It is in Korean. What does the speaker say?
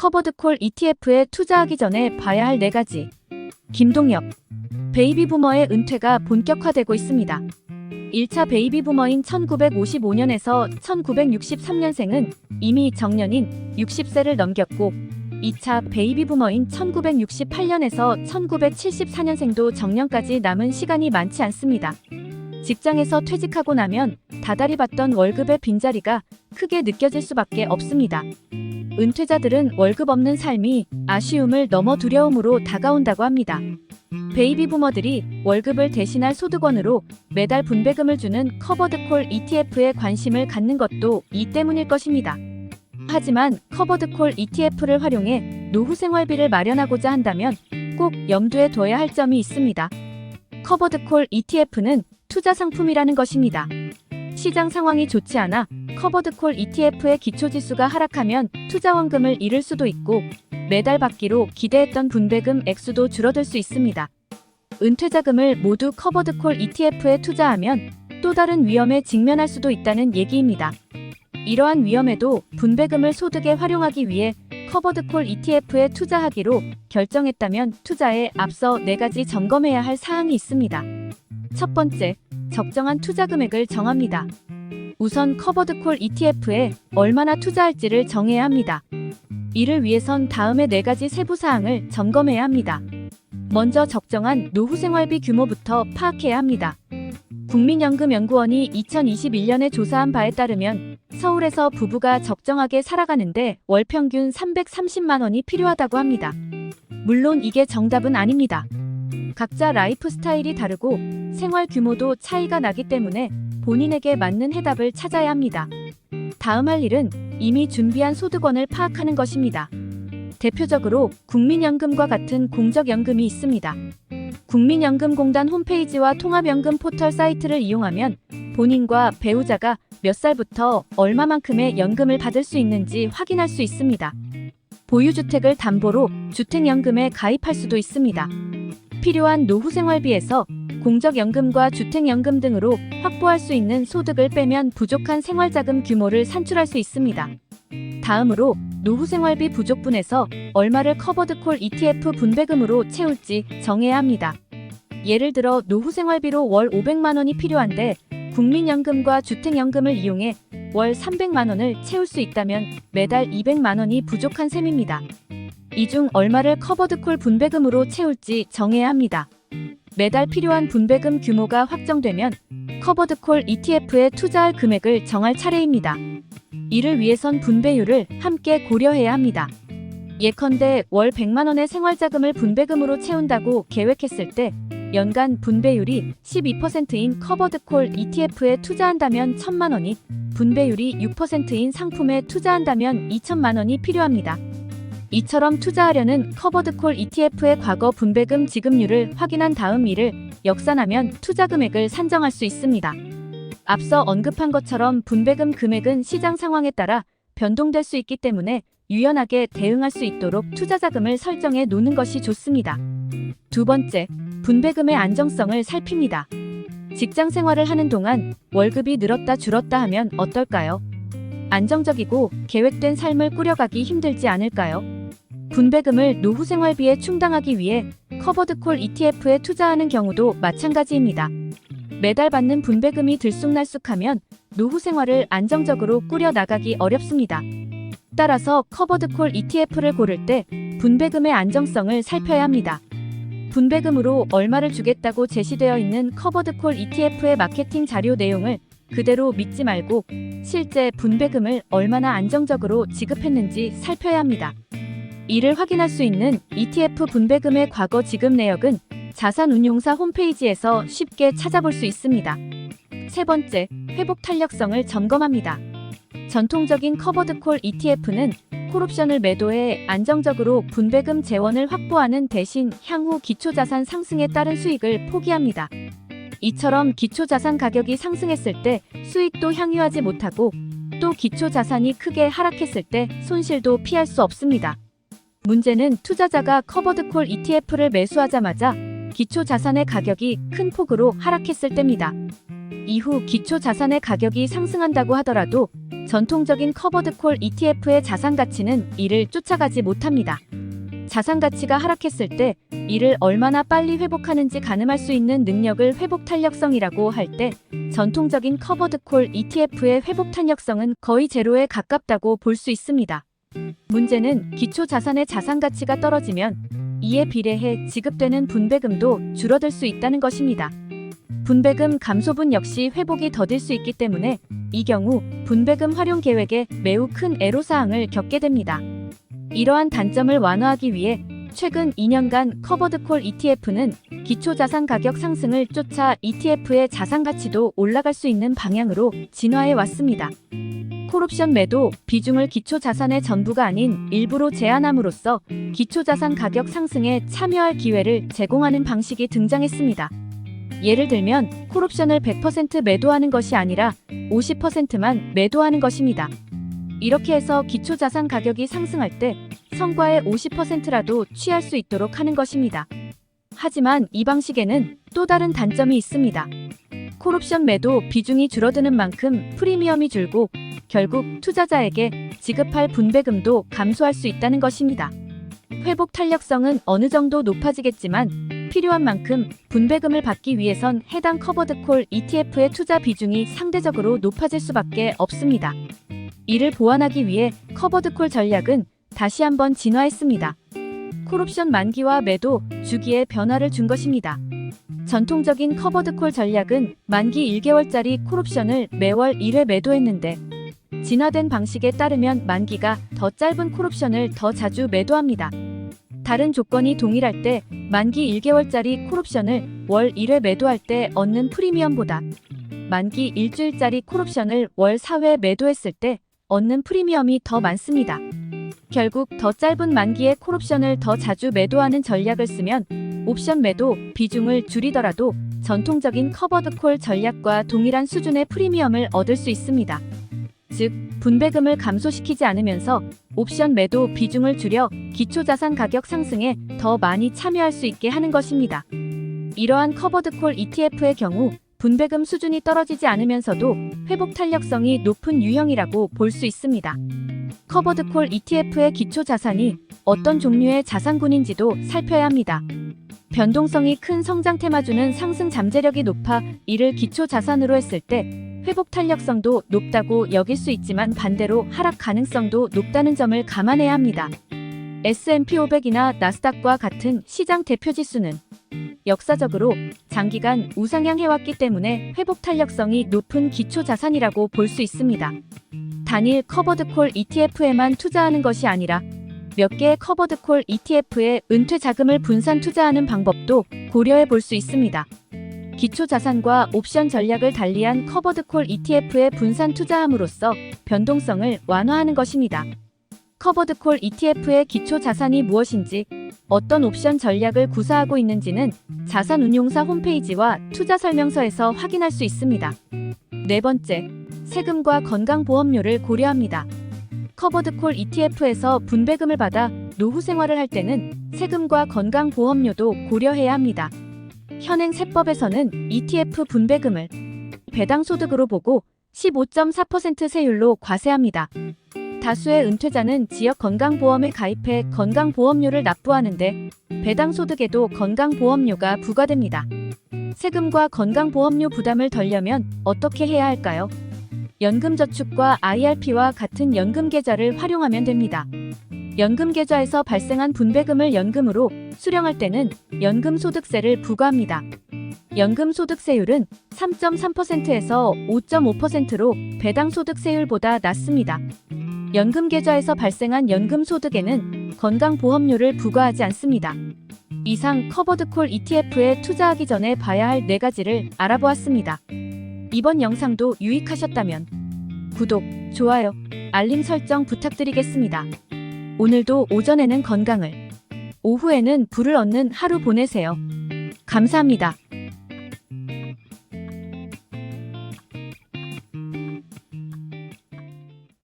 커버드콜 ETF에 투자하기 전에 봐야 할 4가지. 김동엽. 베이비부머의 은퇴가 본격화되고 있습니다. 1차 베이비부머인 1955년에서 1963년생은 이미 정년인 60세를 넘겼고 2차 베이비부머인 1968년에서 1974년생도 정년까지 남은 시간이 많지 않습니다. 직장에서 퇴직하고 나면 다달이 받던 월급의 빈자리가 크게 느껴질 수밖에 없습니다. 은퇴자들은 월급 없는 삶이 아쉬움을 넘어 두려움으로 다가온다고 합니다. 베이비부머들이 월급을 대신할 소득원으로 매달 분배금을 주는 커버드콜 ETF에 관심을 갖는 것도 이 때문일 것입니다. 하지만 커버드콜 ETF를 활용해 노후 생활비를 마련하고자 한다면 꼭 염두에 둬야 할 점이 있습니다. 커버드콜 ETF는 투자 상품이라는 것입니다. 시장 상황이 좋지 않아 커버드콜 ETF의 기초지수가 하락하면 투자원금을 잃을 수도 있고 매달 받기로 기대했던 분배금 액수도 줄어들 수 있습니다. 은퇴자금을 모두 커버드콜 ETF에 투자하면 또 다른 위험에 직면할 수도 있다는 얘기입니다. 이러한 위험에도 분배금을 소득에 활용하기 위해 커버드콜 ETF에 투자하기로 결정했다면 투자에 앞서 4가지 점검해야 할 사항이 있습니다. 첫 번째, 적정한 투자 금액을 정합니다. 우선 커버드콜 ETF에 얼마나 투자할지를 정해야 합니다. 이를 위해선 다음의 4가지 세부 사항을 점검해야 합니다. 먼저 적정한 노후 생활비 규모부터 파악해야 합니다. 국민연금연구원이 2021년에 조사한 바에 따르면 서울에서 부부가 적정하게 살아가는데 월 평균 330만 원이 필요하다고 합니다. 물론 이게 정답은 아닙니다. 각자 라이프 스타일이 다르고 생활 규모도 차이가 나기 때문에 본인에게 맞는 해답을 찾아야 합니다. 다음 할 일은 이미 준비한 소득원을 파악하는 것입니다. 대표적으로 국민연금과 같은 공적연금이 있습니다. 국민연금공단 홈페이지와 통합연금 포털 사이트를 이용하면 본인과 배우자가 몇 살부터 얼마만큼의 연금을 받을 수 있는지 확인할 수 있습니다. 보유주택을 담보로 주택연금에 가입할 수도 있습니다. 필요한 노후 생활비에서 공적연금과 주택연금 등으로 확보할 수 있는 소득을 빼면 부족한 생활자금 규모를 산출할 수 있습니다. 다음으로 노후 생활비 부족분에서 얼마를 커버드콜 ETF 분배금으로 채울지 정해야 합니다. 예를 들어 노후 생활비로 월 500만 원이 필요한데 국민연금과 주택연금을 이용해 월 300만 원을 채울 수 있다면 매달 200만 원이 부족한 셈입니다. 이 중 얼마를 커버드콜 분배금으로 채울지 정해야 합니다. 매달 필요한 분배금 규모가 확정되면 커버드콜 ETF에 투자할 금액을 정할 차례입니다. 이를 위해선 분배율을 함께 고려해야 합니다. 예컨대 월 100만 원의 생활자금을 분배금으로 채운다고 계획했을 때 연간 분배율이 12%인 커버드콜 ETF에 투자한다면 1,000만 원이, 분배율이 6%인 상품에 투자한다면 2,000만 원이 필요합니다. 이처럼 투자하려는 커버드콜 ETF의 과거 분배금 지급률을 확인한 다음 이를 역산하면 투자 금액을 산정할 수 있습니다. 앞서 언급한 것처럼 분배금 금액은 시장 상황에 따라 변동될 수 있기 때문에 유연하게 대응할 수 있도록 투자 자금을 설정해 놓는 것이 좋습니다. 두 번째, 분배금의 안정성을 살핍니다. 직장 생활을 하는 동안 월급이 늘었다 줄었다 하면 어떨까요? 안정적이고 계획된 삶을 꾸려가기 힘들지 않을까요? 분배금을 노후 생활비에 충당하기 위해 커버드콜 ETF에 투자하는 경우도 마찬가지입니다. 매달 받는 분배금이 들쑥날쑥하면 노후 생활을 안정적으로 꾸려 나가기 어렵습니다. 따라서 커버드콜 ETF를 고를 때 분배금의 안정성을 살펴야 합니다. 분배금으로 얼마를 주겠다고 제시되어 있는 커버드콜 ETF의 마케팅 자료 내용을 그대로 믿지 말고 실제 분배금을 얼마나 안정적으로 지급했는지 살펴야 합니다. 이를 확인할 수 있는 ETF 분배금의 과거 지급 내역은 자산운용사 홈페이지에서 쉽게 찾아볼 수 있습니다. 세 번째, 회복 탄력성을 점검합니다. 전통적인 커버드콜 ETF는 콜옵션을 매도해 안정적으로 분배금 재원을 확보하는 대신 향후 기초자산 상승에 따른 수익을 포기합니다. 이처럼 기초자산 가격이 상승했을 때 수익도 향유하지 못하고 또 기초자산이 크게 하락했을 때 손실도 피할 수 없습니다. 문제는 투자자가 커버드콜 ETF를 매수하자마자 기초자산의 가격이 큰 폭으로 하락했을 때입니다. 이후 기초자산의 가격이 상승한다고 하더라도 전통적인 커버드콜 ETF의 자산 가치는 이를 쫓아가지 못합니다. 자산 가치가 하락했을 때 이를 얼마나 빨리 회복하는지 가늠할 수 있는 능력을 회복 탄력성이라고 할 때 전통적인 커버드콜 ETF의 회복 탄력성은 거의 제로에 가깝다고 볼 수 있습니다. 문제는 기초 자산의 자산 가치가 떨어지면 이에 비례해 지급되는 분배금도 줄어들 수 있다는 것입니다. 분배금 감소분 역시 회복이 더딜 수 있기 때문에 이 경우 분배금 활용 계획에 매우 큰 애로사항을 겪게 됩니다. 이러한 단점을 완화하기 위해 최근 2년간 커버드콜 ETF는 기초자산 가격 상승을 쫓아 ETF의 자산 가치도 올라갈 수 있는 방향으로 진화해 왔습니다. 콜옵션 매도 비중을 기초자산의 전부가 아닌 일부로 제한함으로써 기초자산 가격 상승에 참여할 기회를 제공하는 방식이 등장했습니다. 예를 들면 콜옵션을 100% 매도하는 것이 아니라 50%만 매도하는 것입니다. 이렇게 해서 기초자산 가격이 상승할 때 성과의 50%라도 취할 수 있도록 하는 것입니다. 하지만 이 방식에는 또 다른 단점이 있습니다. 콜옵션 매도 비중이 줄어드는 만큼 프리미엄이 줄고 결국 투자자에게 지급할 분배금도 감소할 수 있다는 것입니다. 회복 탄력성은 어느 정도 높아지겠지만 필요한 만큼 분배금을 받기 위해선 해당 커버드콜 ETF의 투자 비중이 상대적으로 높아질 수밖에 없습니다. 이를 보완하기 위해 커버드콜 전략은 다시 한번 진화했습니다. 콜옵션 만기와 매도 주기에 변화를 준 것입니다. 전통적인 커버드콜 전략은 만기 1개월짜리 콜옵션을 매월 1회 매도했는데 진화된 방식에 따르면 만기가 더 짧은 콜옵션을 더 자주 매도합니다. 다른 조건이 동일할 때 만기 1개월짜리 콜옵션을 월 1회 매도할 때 얻는 프리미엄보다 만기 일주일짜리 콜옵션을 월 4회 매도했을 때 얻는 프리미엄이 더 많습니다. 결국 더 짧은 만기의 콜옵션을 더 자주 매도하는 전략을 쓰면 옵션 매도 비중을 줄이더라도 전통적인 커버드콜 전략과 동일한 수준의 프리미엄을 얻을 수 있습니다. 즉, 분배금을 감소시키지 않으면서 옵션 매도 비중을 줄여 기초자산 가격 상승에 더 많이 참여할 수 있게 하는 것입니다. 이러한 커버드콜 ETF의 경우 분배금 수준이 떨어지지 않으면서도 회복 탄력성이 높은 유형이라고 볼 수 있습니다. 커버드콜 ETF의 기초 자산이 어떤 종류의 자산군인지도 살펴야 합니다. 변동성이 큰 성장 테마주는 상승 잠재력이 높아 이를 기초 자산으로 했을 때 회복 탄력성도 높다고 여길 수 있지만 반대로 하락 가능성도 높다는 점을 감안해야 합니다. S&P 500이나 나스닥과 같은 시장 대표 지수는 역사적으로 장기간 우상향해왔기 때문에 회복 탄력성이 높은 기초 자산이라고 볼 수 있습니다. 단일 커버드콜 ETF에만 투자하는 것이 아니라 몇 개의 커버드콜 ETF에 은퇴 자금을 분산 투자하는 방법도 고려해 볼 수 있습니다. 기초 자산과 옵션 전략을 달리한 커버드콜 ETF에 분산 투자함으로써 변동성을 완화하는 것입니다. 커버드콜 ETF의 기초 자산이 무엇인지, 어떤 옵션 전략을 구사하고 있는지는 자산운용사 홈페이지와 투자 설명서에서 확인할 수 있습니다. 네 번째, 세금과 건강보험료를 고려합니다. 커버드콜 ETF에서 분배금을 받아 노후 생활을 할 때는 세금과 건강보험료도 고려해야 합니다. 현행 세법에서는 ETF 분배금을 배당 소득으로 보고 15.4% 세율로 과세합니다. 다수의 은퇴자는 지역 건강보험에 가입해 건강보험료를 납부하는데 배당 소득에도 건강보험료가 부과됩니다. 세금과 건강보험료 부담을 덜려면 어떻게 해야 할까요? 연금저축과 IRP와 같은 연금계좌를 활용하면 됩니다. 연금계좌에서 발생한 분배금을 연금으로 수령할 때는 연금소득세를 부과합니다. 연금소득세율은 3.3%에서 5.5%로 배당소득세율보다 낮습니다. 연금계좌에서 발생한 연금소득에는 건강보험료를 부과하지 않습니다. 이상 커버드콜 ETF에 투자하기 전에 봐야 할 4가지를 알아보았습니다. 이번 영상도 유익하셨다면 구독, 좋아요, 알림 설정 부탁드리겠습니다. 오늘도 오전에는 건강을, 오후에는 부를 얻는 하루 보내세요. 감사합니다.